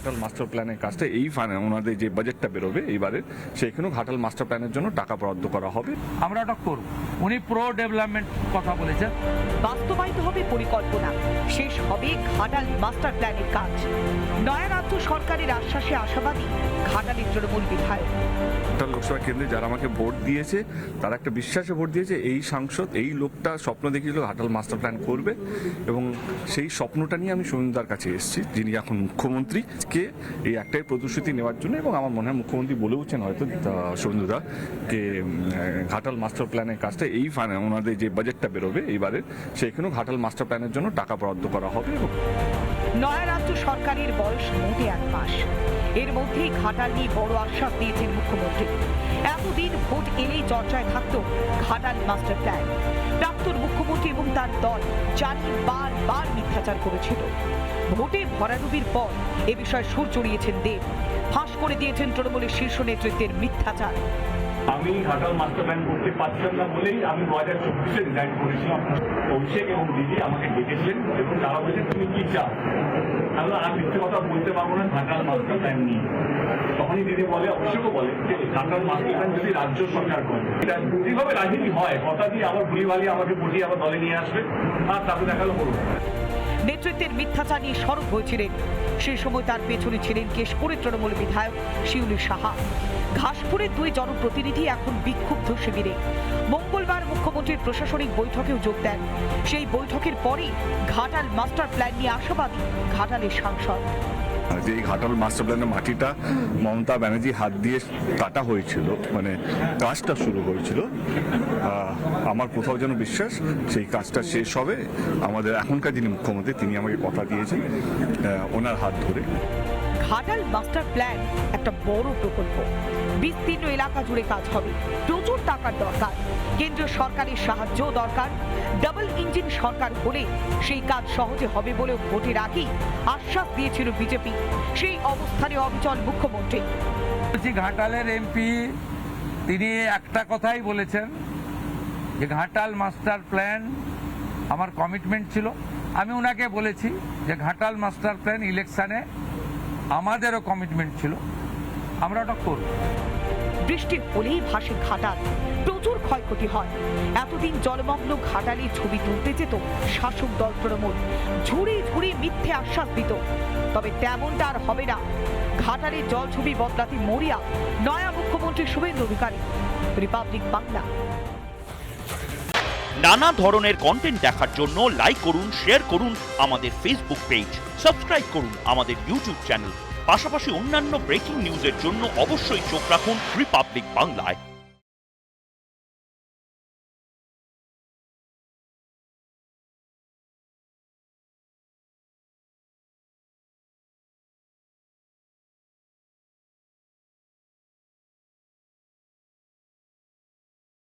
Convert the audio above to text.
Ghatal master প্ল্যানের কাজটা ওনাদের যে বাজেটটা বেরোবে এইবারে সেখানেও ঘাটাল মাস্টার প্ল্যানের জন্য টাকা বরাদ্দ করা হবে। আমরা ওটা করব। উনি প্রো ডেভেলপমেন্ট কথা বলেছেন। বাস্তবায়িত হবে পরিকল্পনা, শেষ হবে ঘাটাল মাস্টার প্ল্যানের কাজ। নয়া রাজ্য সরকারের আশ্বাসে আশাবাদী ঘাটালের তৃণমূল বিধায়ক। ঘাটাল লোকসভা কেন্দ্রে যারা আমাকে ভোট দিয়েছে তারা একটা বিশ্বাসে ভোট দিয়েছে, এই সাংসদ এই লোকটা স্বপ্ন দেখিয়েছিল ঘাটাল মাস্টার প্ল্যান করবে, এবং সেই স্বপ্নটা নিয়ে আমি সৌমিনদার কাছে এসেছি, যিনি এখন মুখ্যমন্ত্রী, কে এই একটাই প্রতিশ্রুতি নেওয়ার জন্য। এবং আমার মনে হয় মুখ্যমন্ত্রী বলেওছেন হয়তো সৌমিনদা কে ঘাটাল মাস্টার প্ল্যানের কাজটা ওনাদের যে বাজেটটা বেরোবে এইবারে সেখানেও ঘাটাল মাস্টার প্ল্যানের জন্য টাকা বরাদ্দ করা হবে। নয়া রাজ্য সরকারের বয়স মোটে 1 মাস, এর মধ্যেই ঘাটাল নিয়ে বড় আশ্বাস দিয়েছেন মুখ্যমন্ত্রী। এতদিন ভোট এলেই চর্চায় থাকত ঘাটাল মাস্টার প্ল্যান। প্রাক্তন মুখ্যমন্ত্রী এবং তার দল জানি বারবার মিথ্যাচার করেছিল। ভোটে ভরাডুবির পর এ বিষয়ে সুর চড়িয়েছেন দেব, ফাঁস করে দিয়েছেন তৃণমূলের শীর্ষ নেতৃত্বের মিথ্যাচার। আমি ঘাটাল মাস্টার প্ল্যান করতে পারছিলাম না বলেই আমি 2024-এ রিজাইন করেছিলাম। অভিষেক এবং দিদি আমাকে ডেকেছিলেন এবং তারা বলেছেন তুমি কি চাও। তাহলে আর মিথ্যে কথা বলতে পারবো না ঘাটাল মাস্টার প্ল্যান নিয়ে। তখনই দিদি বলে, অভিষেকও বলে যে ঘাটাল মাস্টার প্ল্যান যদি রাজ্য সরকার করে, এটা যেভাবে রাজনীতি হয়, কথা দিয়ে আবার ভুলিভালি আমাকে বুঝিয়ে আবার দলে নিয়ে আসবে, আর তাকে দেখালো করবো। নেতৃত্বের মিথ্যাচার নিয়ে সরব হয়েছিলেন। সেই সময় তার পেছনে ছিলেন কেশপুরের তৃণমূল বিধায়ক শিউলি সাহা। ঘাসপুরের 2 জনপ্রতিনিধি এখন বিক্ষুব্ধ শিবিরে। মঙ্গলবার মুখ্যমন্ত্রীর প্রশাসনিক বৈঠকেও যোগ দেন। সেই বৈঠকের পরেই ঘাটাল মাস্টার প্ল্যান নিয়ে আশাবাদী ঘাটালের সাংসদ। যে এই ঘাটাল মাস্টার প্ল্যানের মাটিটা মমতা ব্যানার্জি হাত দিয়ে কাটা হয়েছিল, মানে কাজটা শুরু হয়েছিল, আমার কোথাও যেন বিশ্বাস সেই কাজটা শেষ হবে। আমাদের এখনকার যিনি মুখ্যমন্ত্রী তিনি আমাকে কথা দিয়েছেন ওনার হাত ধরে। ঘাটাল মাস্টার প্ল্যান একটা বড় প্রকল্প, বিস্তীর্ণ এলাকা জুড়ে কাজ হবে, প্রচুর টাকার দরকার, কেন্দ্রীয় সরকারের সাহায্য দরকার। ডাবল ইঞ্জিন সরকার হলে সেই কাজ সহজে হবে বলেও ভোটের আগেই আশ্বাস দিয়েছিল বিজেপি। সেই অবস্থানে অবিচল মুখ্যমন্ত্রী। ঘাটালের এমপি তিনি একটা কথাই বলেছেন যে ঘাটাল মাস্টার প্ল্যান আমার কমিটমেন্ট ছিল। আমি ওনাকে বলেছি যে ঘাটাল মাস্টার প্ল্যান ইলেকশনে আমাদেরও কমিটমেন্ট ছিল, আমরা ওটা করব। বৃষ্টি হলেই ভাসে ঘাটাল, প্রচুর ক্ষয়ক্ষতি হয়। এতদিন জলমগ্ন ঘাটালে ছবি তুলতে যেত শাসক দল তৃণমূল, ঝুড়ি ঝুড়ি মিথ্যে আশ্বাস দিত। তবে তেমনটা আর হবে না। ঘাটালের জল ছবি বদলাতে মরিয়া নয়া মুখ্যমন্ত্রী শুভেন্দু অধিকারী। রিপাবলিক বাংলা। নানা ধরনের কন্টেন্ট দেখার জন্য লাইক করুন, শেয়ার করুন আমাদের ফেসবুক পেজ, সাবস্ক্রাইব করুন আমাদের ইউটিউব চ্যানেল। পাশাপাশি অন্যান্য ব্রেকিং নিউজের জন্য অবশ্যই চোখ রাখুন রিপাবলিক বাংলায়।